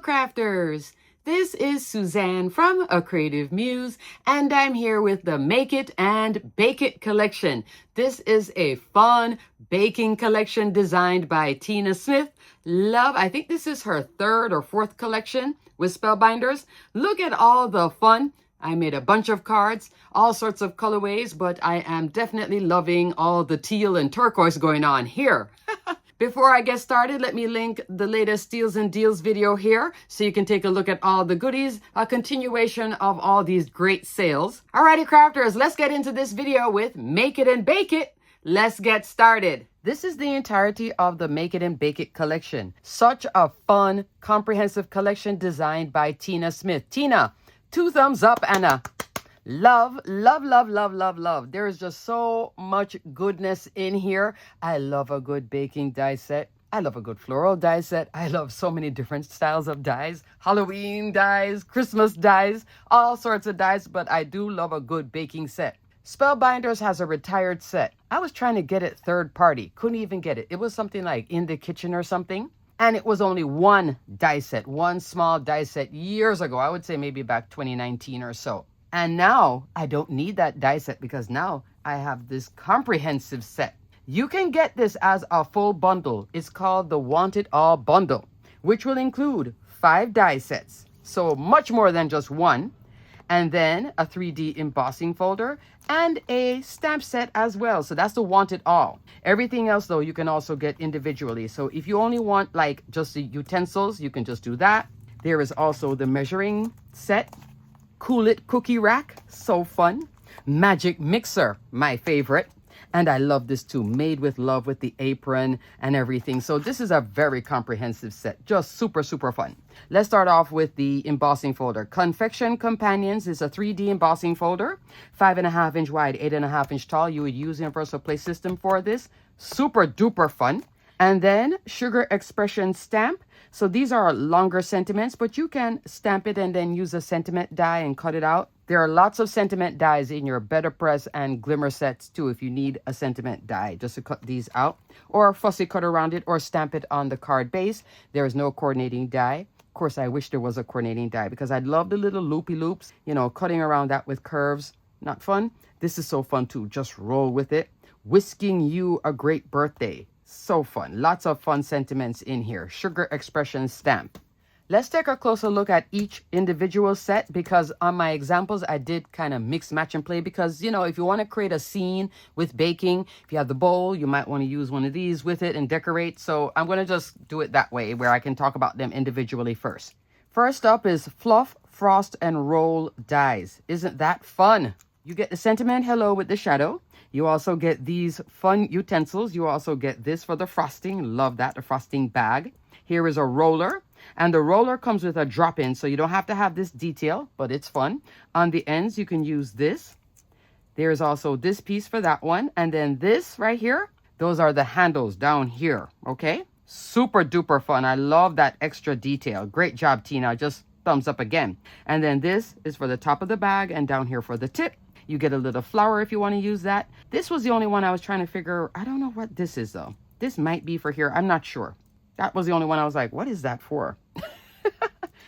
crafters! This is Suzanne from A Creative Muse, and I'm here with the Make It and Bake It collection. This is a fun baking collection designed by Tina Smith. I think this is her third or fourth collection with Spellbinders. Look at all the fun. I made a bunch of cards, all sorts of colorways, but I am definitely loving all the teal and turquoise going on here. Before I get started, let me link the latest Steals and Deals video here so you can take a look at all the goodies, a continuation of all these great sales. Alrighty, crafters, let's get into this video with Make It and Bake It. Let's get started. This is the entirety of the Make It and Bake It collection. Such a fun, comprehensive collection designed by Tina Smith. Tina, 2 thumbs up and a love. There is just so much goodness in here. I love a good baking die set. I love a good floral die set. I love so many different styles of dies. Halloween dies, Christmas dies, all sorts of dies, but I do love a good baking set. Spellbinders has a retired set. I was trying to get it third party. Couldn't even get it. It was something like In the Kitchen or something. And it was only one die set, one small die set years ago. I would say maybe back 2019 or so. And now I don't need that die set because now I have this comprehensive set. You can get this as a full bundle. It's called the Want It All Bundle, which will include 5 die sets. So much more than just one. And then a 3D embossing folder and a stamp set as well. So that's the Want It All. Everything else though, you can also get individually. So if you only want like just the utensils, you can just do that. There is also the measuring set. Cool It cookie rack, so fun. Magic mixer, my favorite. And I love this too, made with love with the apron and everything. So this is a very comprehensive set, just super fun. Let's start off with the embossing folder. Confection Companions is a 3D embossing folder, 5.5 inch wide, 8.5 inch tall. You would use Universal Play System for this. Super duper fun. And then Sugar Expression Stamp. So these are longer sentiments, but you can stamp it and then use a sentiment die and cut it out. There are lots of sentiment dies in your Better Press and Glimmer sets too if you need a sentiment die just to cut these out, or fussy cut around it or stamp it on the card base. There is no coordinating die. Of course, I wish there was a coordinating die because I love the little loopy loops, you know, cutting around that with curves. Not fun? This is so fun too. Just roll with it. Whisking You a Great Birthday. So fun. Lots of fun sentiments in here. Sugar Expression Stamp. Let's take a closer look at each individual set because on my examples, I did kind of mix, match, and play because, you know, if you want to create a scene with baking, if you have the bowl, you might want to use one of these with it and decorate. So I'm going to just do it that way where I can talk about them individually first. First up is Fluff, Frost, and Roll dies. Isn't that fun? You get the sentiment hello with the shadow. You also get these fun utensils. You also get this for the frosting. Love that, the frosting bag. Here is a roller. And the roller comes with a drop-in, so you don't have to have this detail, but it's fun. On the ends, you can use this. There's also this piece for that one. And then this right here, those are the handles down here, okay? Super duper fun. I love that extra detail. Great job, Tina. Just thumbs up again. And then this is for the top of the bag and down here for the tip. You get a little flower if you want to use that. This was the only one I was trying to figure. I don't know what this is though. This might be for here. I'm not sure. That was the only one I was like, what is that for?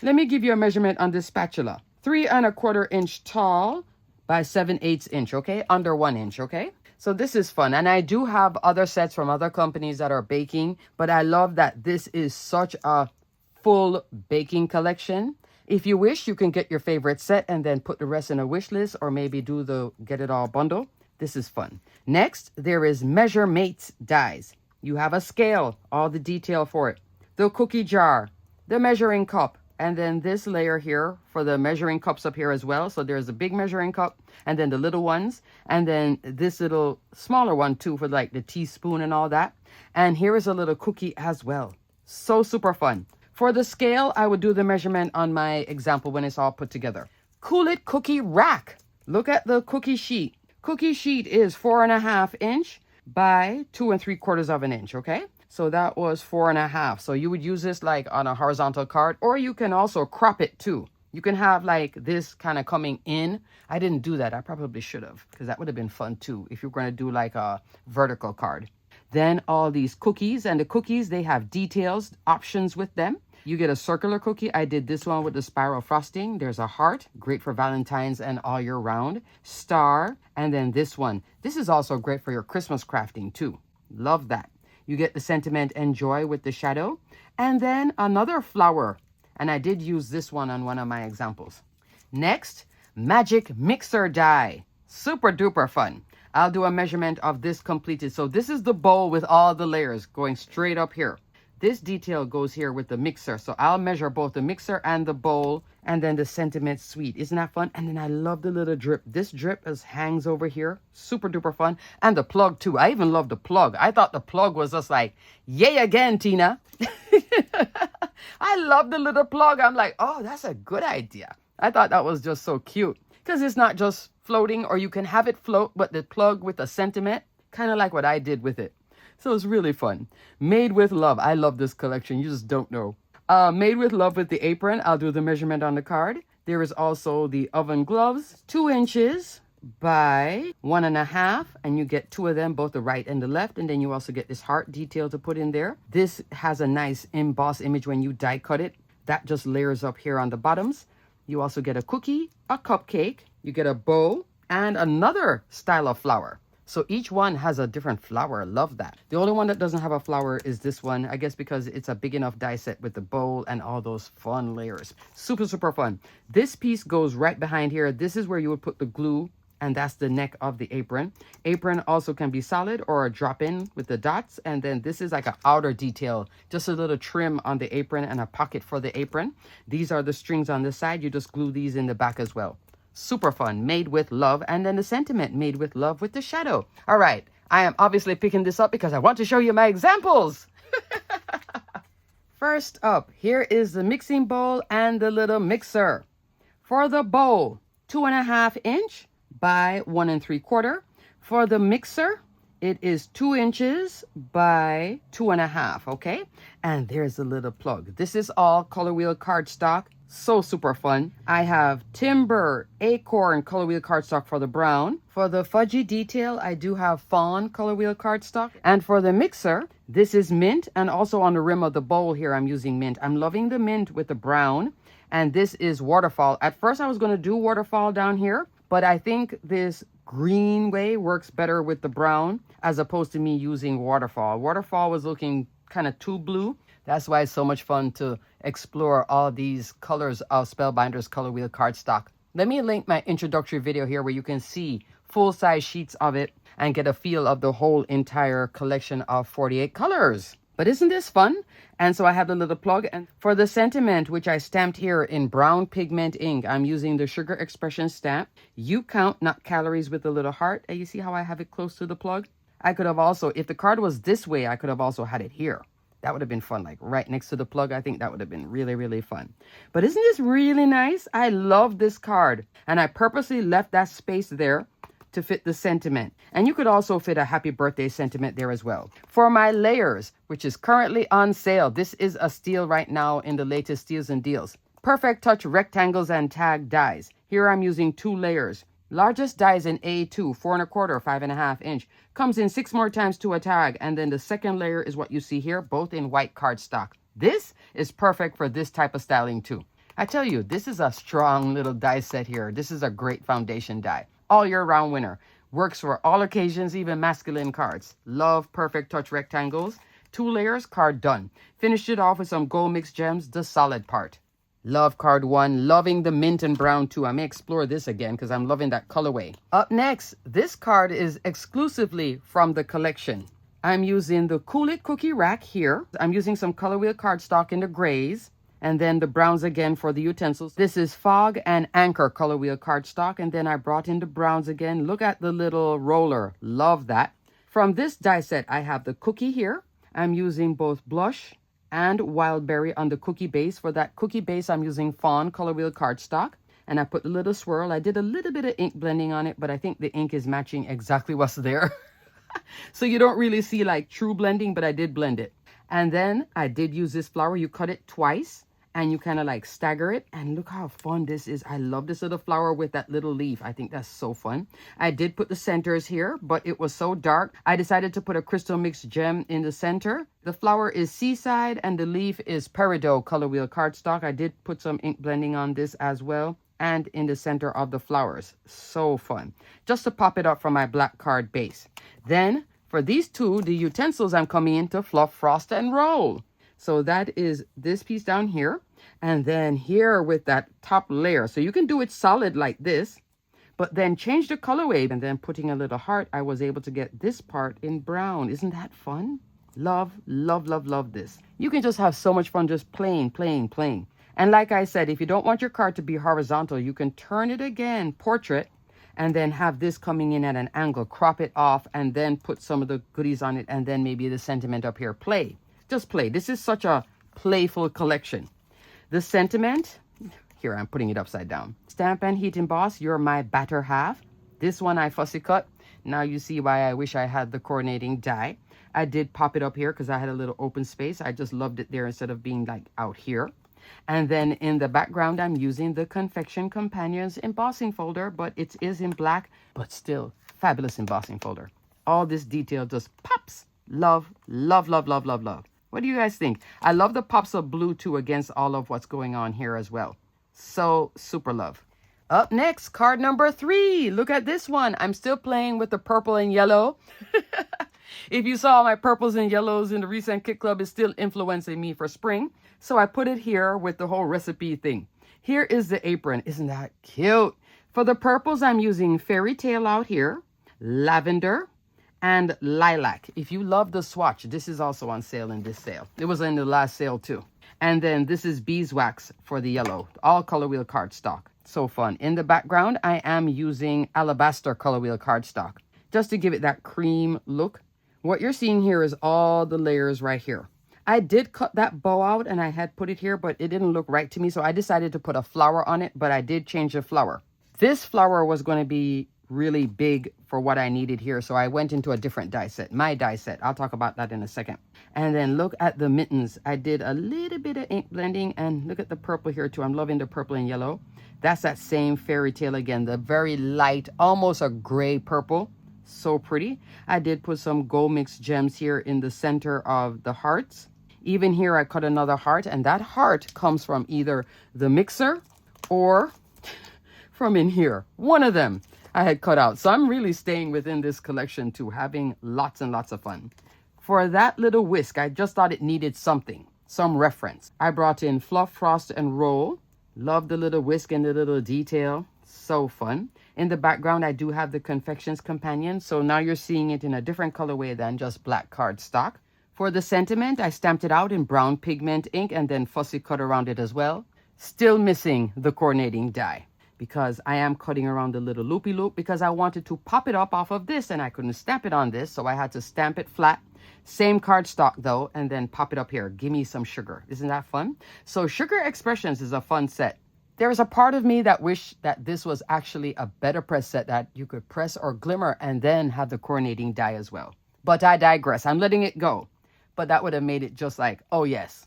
Let me give you a measurement on this spatula. 3¼ inch tall by 7/8 inch, okay? Under 1 inch, okay? So this is fun. And I do have other sets from other companies that are baking, but I love that this is such a full baking collection. If you wish, you can get your favorite set and then put the rest in a wish list or maybe do the Get It All bundle. This is fun. Next, there is Measure Mates dies. You have a scale, all the detail for it. The cookie jar, the measuring cup, and then this layer here for the measuring cups up here as well. So there's a big measuring cup and then the little ones. And then this little smaller one too for like the teaspoon and all that. And here is a little cookie as well. So super fun. For the scale, I would do the measurement on my example when it's all put together. Cool It cookie rack. Look at the cookie sheet. Cookie sheet is 4.5 inch by 2¾ inch, okay? So that was 4.5. So you would use this like on a horizontal card, or you can also crop it too. You can have like this kind of coming in. I didn't do that. I probably should have because that would have been fun too if you're going to do like a vertical card. Then all these cookies, and the cookies, they have details, options with them. You get a circular cookie. I did this one with the spiral frosting. There's a heart, great for Valentine's and all year round. Star, and then this one. This is also great for your Christmas crafting too. Love that. You get the sentiment and joy with the shadow. And then another flower. And I did use this one on one of my examples. Next, magic mixer die. Super duper fun. I'll do a measurement of this completed. So this is the bowl with all the layers going straight up here. This detail goes here with the mixer. So I'll measure both the mixer and the bowl, and then the sentiment suite. Isn't that fun? And then I love the little drip. This drip hangs over here. Super duper fun. And the plug too. I even love the plug. I thought the plug was just like, yay again, Tina. I love the little plug. I'm like, oh, that's a good idea. I thought that was just so cute. Because it's not just floating, or you can have it float, but the plug with a sentiment, kind of like what I did with it. So it's really fun. Made with love. I love this collection. You just don't know. Made with love with the apron. I'll do the measurement on the card. There is also the oven gloves, 2 inches by 1.5, and you get 2 of them, both the right and the left. And then you also get this heart detail to put in there. This has a nice emboss image when you die cut it. That just layers up here on the bottoms. You also get a cookie, a cupcake, you get a bow, and another style of flower. So each one has a different flower. Love that. The only one that doesn't have a flower is this one, I guess because it's a big enough die set with the bowl and all those fun layers. Super, super fun. This piece goes right behind here. This is where you would put the glue, and that's the neck of the apron. Apron also can be solid or a drop in with the dots. And then this is like an outer detail, just a little trim on the apron and a pocket for the apron. These are the strings on this side. You just glue these in the back as well. Super fun, made with love. And then the sentiment, made with love with the shadow. All right, I am obviously picking this up because I want to show you my examples. First up, here is the mixing bowl and the little mixer. For the bowl, 2.5 inch by 1 3/4. For the mixer, it is 2 inches by 2.5, okay? And there's a little plug. This is all color wheel cardstock. So super fun. I have timber, acorn color wheel cardstock for the brown. For the fudgy detail, I do have fawn color wheel cardstock. And for the mixer, this is mint, and also on the rim of the bowl here, I'm using mint. I'm loving the mint with the brown. And this is waterfall. At first, I was going to do waterfall down here, but I think this green way works better with the brown as opposed to me using waterfall. Waterfall was looking kind of too blue. That's why it's so much fun to explore all these colors of Spellbinders color wheel cardstock. Let me link my introductory video here where you can see full-size sheets of it and get a feel of the whole entire collection of 48 colors. But isn't this fun? And so I have the little plug. And for the sentiment, which I stamped here in brown pigment ink, I'm using the Sugar Expression stamp. You count, not calories, with the little heart. And you see how I have it close to the plug? I could have also, if the card was this way, I could have also had it here. That would have been fun, like right next to the plug. I think that would have been really, really fun. But isn't this really nice? I love this card. And I purposely left that space there to fit the sentiment. And you could also fit a happy birthday sentiment there as well. For my layers, which is currently on sale, this is a steal right now in the latest steals and deals. Perfect Touch rectangles and tag dies. Here I'm using 2 layers. Largest die is in A2, 4 1/4, 5.5 inch. Comes in 6 more times to a tag. And then the second layer is what you see here, both in white cardstock. This is perfect for this type of styling too. I tell you, this is a strong little die set here. This is a great foundation die. All year round winner. Works for all occasions, even masculine cards. Love Perfect Touch rectangles. 2 layers, card done. Finished it off with some gold mixed gems, the solid part. Love card 1, loving the mint and brown too. I may explore this again because I'm loving that colorway. Up next, this card is exclusively from the collection. I'm using the Cool It Cookie Rack here. I'm using some color wheel cardstock in the grays, and then the browns again for the utensils. This is Fog and Anchor color wheel cardstock, and then I brought in the browns again. Look at the little roller. Love that. From this die set, I have the cookie here. I'm using both blush and wild berry on the cookie base. For that cookie base, I'm using fawn color wheel cardstock, and I put a little swirl. I did a little bit of ink blending on it, but I think the ink is matching exactly what's there. So you don't really see like true blending, but I did blend it. And then I did use this flower. You cut it twice, and you kind of like stagger it. And look how fun this is. I love this little flower with that little leaf. I think that's so fun. I did put the centers here, but it was so dark. I decided to put a crystal mix gem in the center. The flower is Seaside and the leaf is Peridot color wheel cardstock. I did put some ink blending on this as well, and in the center of the flowers. So fun. Just to pop it up from my black card base. Then for these two, the utensils, I'm coming into Fluff, Frost, and Roll. So that is this piece down here. And then here with that top layer. So you can do it solid like this, but then change the colorway. And then putting a little heart, I was able to get this part in brown. Isn't that fun? Love, love, love, love this. You can just have so much fun just playing. And like I said, if you don't want your card to be horizontal, you can turn it again, portrait, and then have this coming in at an angle, crop it off, and then put some of the goodies on it, and then maybe the sentiment up here. Play. Just play. This is such a playful collection. The sentiment, here I'm putting it upside down. Stamp and Heat Emboss, you're my better half. This one I fussy cut. Now you see why I wish I had the coordinating die. I did pop it up here because I had a little open space. I just loved it there instead of being like out here. And then in the background, I'm using the Confection Companions embossing folder, but it is in black, but still fabulous embossing folder. All this detail just pops. Love, love, love, love, love, love. What do you guys think? I love the pops of blue too against all of what's going on here as well. So super love. Up next, card number 3. Look at this one. I'm still playing with the purple and yellow. If you saw my purples and yellows in the recent Kit Club, it's still influencing me for spring. So I put it here with the whole recipe thing. Here is the apron. Isn't that cute? For the purples, I'm using Fairy Tale out here, Lavender, and Lilac. If you love the swatch, this is also on sale in this sale. It was in the last sale too. And then this is Beeswax for the yellow, all color wheel cardstock. So fun. In the background, I am using Alabaster color wheel cardstock just to give it that cream look. What you're seeing here is all the layers right here. I did cut that bow out and I had put it here, but it didn't look right to me. So I decided to put a flower on it, but I did change the flower. This flower was going to be really big for what I needed here. So I went into a different die set, my die set. I'll talk about that in a second. And then look at the mittens. I did a little bit of ink blending and look at the purple here too. I'm loving the purple and yellow. That's that same Fairy Tale again, the very light, almost a gray purple. So pretty. I did put some gold mix gems here in the center of the hearts. Even here, I cut another heart, and that heart comes from either the mixer or from in here. One of them I had cut out. So I'm really staying within this collection too, having lots and lots of fun. For that little whisk, I just thought it needed something, some reference. I brought in Fluff, Frost, and Roll. Love the little whisk and the little detail. So fun. In the background, I do have the Confections Companion. So now you're seeing it in a different colorway than just black cardstock. For the sentiment, I stamped it out in brown pigment ink and then fussy cut around it as well. Still missing the coordinating die because I am cutting around the little loopy loop because I wanted to pop it up off of this and I couldn't stamp it on this. So I had to stamp it flat. Same cardstock though, and then pop it up here. Give me some sugar. Isn't that fun? So Sugar Expressions is a fun set. There's a part of me that wish that this was actually a better press set that you could press or glimmer and then have the coordinating die as well. But I digress. I'm letting it go. But that would have made it just like, oh yes.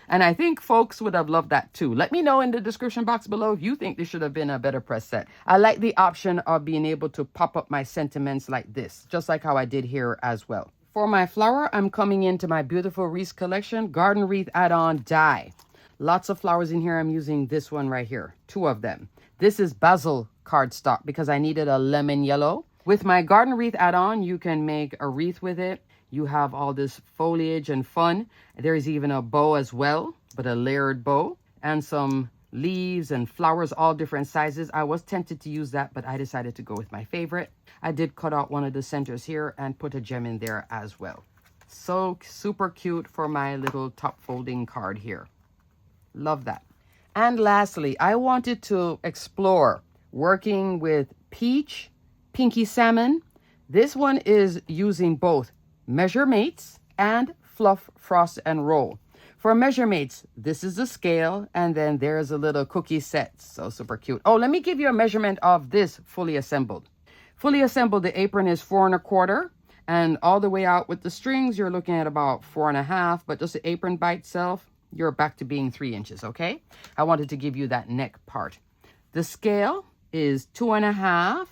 And I think folks would have loved that too. Let me know in the description box below if you think this should have been a better press set. I like the option of being able to pop up my sentiments like this, just like how I did here as well. For my flower, I'm coming into my beautiful Wreath collection, Garden Wreath add-on die. Lots of flowers in here. I'm using this one right here, 2 of them. This is Basil cardstock because I needed a lemon yellow. With my Garden Wreath add-on, you can make a wreath with it. You have all this foliage and fun. There's even a bow as well, but a layered bow. And some leaves and flowers, all different sizes. I was tempted to use that, but I decided to go with my favorite. I did cut out one of the centers here and put a gem in there as well. So super cute for my little top folding card here. Love that. And lastly, I wanted to explore working with peach, pinky salmon. This one is using both Measure Mates and Fluff, Frost, and Roll. For Measure Mates, this is the scale, and then there's a little cookie set. So super cute. Oh, let me give you a measurement of this fully assembled. Fully assembled, the apron is 4 1/4, And all the way out with the strings, you're looking at about 4.5, but just the apron by itself, you're back to being 3 inches, okay? I wanted to give you that neck part. The scale is 2.5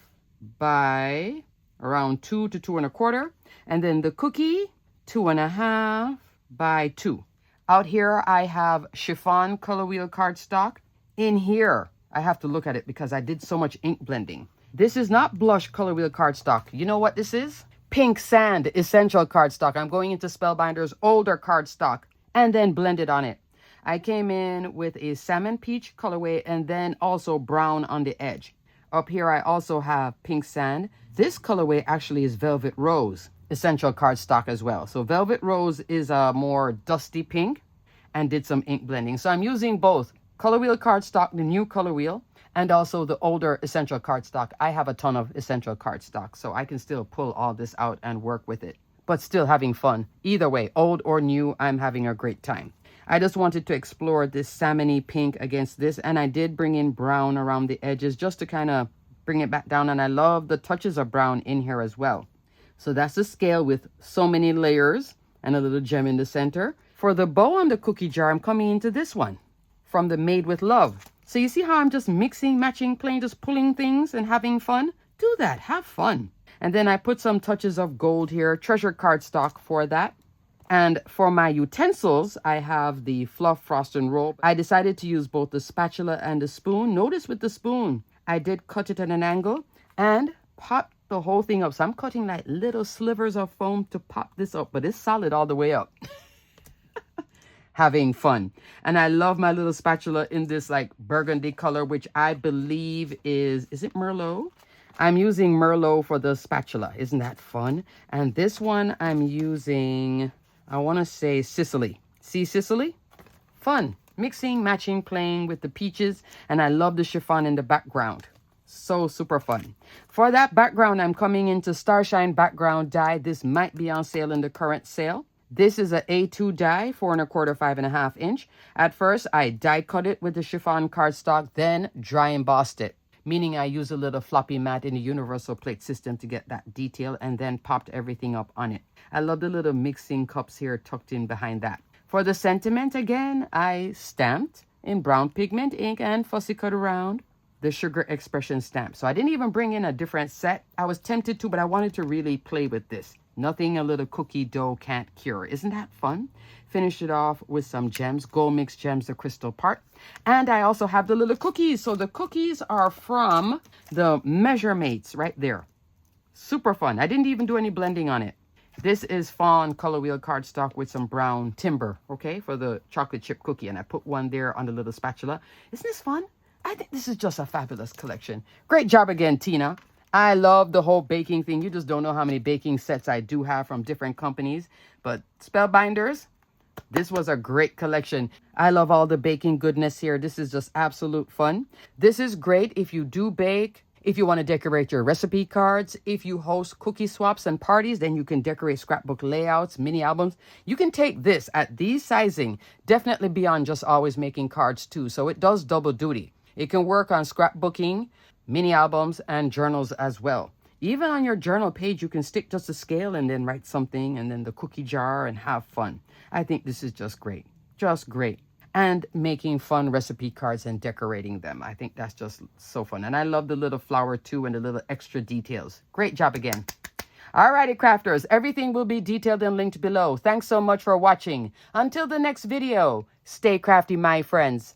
by around 2 to 2.25. And then the cookie, 2.5 by 2. Out here, I have chiffon color wheel cardstock. In here, I have to look at it because I did so much ink blending. This is not blush color wheel cardstock. You know what this is? Pink Sand Essential cardstock. I'm going into Spellbinders older cardstock and then blended on it. I came in with a salmon peach colorway and then also brown on the edge. Up here, I also have Pink Sand. This colorway actually is Velvet Rose Essential cardstock as well. So Velvet Rose is a more dusty pink and did some ink blending. So I'm using both color wheel cardstock, the new color wheel, and also the older essential cardstock. I have a ton of essential cardstock, so I can still pull all this out and work with it, but still having fun. Either way, old or new, I'm having a great time. I just wanted to explore this salmony pink against this, and I did bring in brown around the edges just to kind of bring it back down, and I love the touches of brown in here as well. So that's the scale with so many layers and a little gem in the center. For the bow on the cookie jar, I'm coming into this one from the Made with Love. So you see how I'm just mixing, matching, playing, just pulling things and having fun? Do that, have fun. And then I put some touches of gold here, treasure cardstock for that. And for my utensils, I have the Fluff Frost and Roll. I decided to use both the spatula and the spoon. Notice with the spoon, I did cut it at an angle and pop the whole thing up. So I'm cutting like little slivers of foam to pop this up, but it's solid all the way up. Having fun. And I love my little spatula in this like burgundy color, which I believe is it Merlot? I'm using Merlot for the spatula. Isn't that fun? And this one I'm using, I want to say Sicily. See Sicily? Fun. Mixing, matching, playing with the peaches. And I love the chiffon in the background. So super fun. For that background, I'm coming into Starshine background die. This might be on sale in the current sale. This is a A2 die, 4.25, 5.5 inch. At first, I die cut it with the chiffon cardstock, then dry embossed it, meaning I use a little floppy mat in the universal plate system to get that detail and then popped everything up on it. I love the little mixing cups here tucked in behind that. For the sentiment, again, I stamped in brown pigment ink and fussy cut around the Sugar Expression stamp. So I didn't even bring in a different set. I was tempted to, but I wanted to really play with this. Nothing a little cookie dough can't cure. Isn't that fun? Finished it off with some gems, Gold Mix Gems, the crystal part. And I also have the little cookies. So the cookies are from the Measuremates right there. Super fun. I didn't even do any blending on it. This is fawn color wheel cardstock with some brown timber, okay, for the chocolate chip cookie. And I put one there on the little spatula. Isn't this fun? I think this is just a fabulous collection. Great job again, Tina. I love the whole baking thing. You just don't know how many baking sets I do have from different companies. But Spellbinders, this was a great collection. I love all the baking goodness here. This is just absolute fun. This is great if you do bake, if you want to decorate your recipe cards, if you host cookie swaps and parties, then you can decorate scrapbook layouts, mini albums. You can take this at these sizing, definitely beyond just always making cards too. So it does double duty. It can work on scrapbooking, mini albums, and journals as well. Even on your journal page, you can stick just a scale and then write something and then the cookie jar and have fun. I think this is just great. Just great. And making fun recipe cards and decorating them. I think that's just so fun. And I love the little flower too and the little extra details. Great job again. Alrighty, crafters. Everything will be detailed and linked below. Thanks so much for watching. Until the next video, stay crafty, my friends.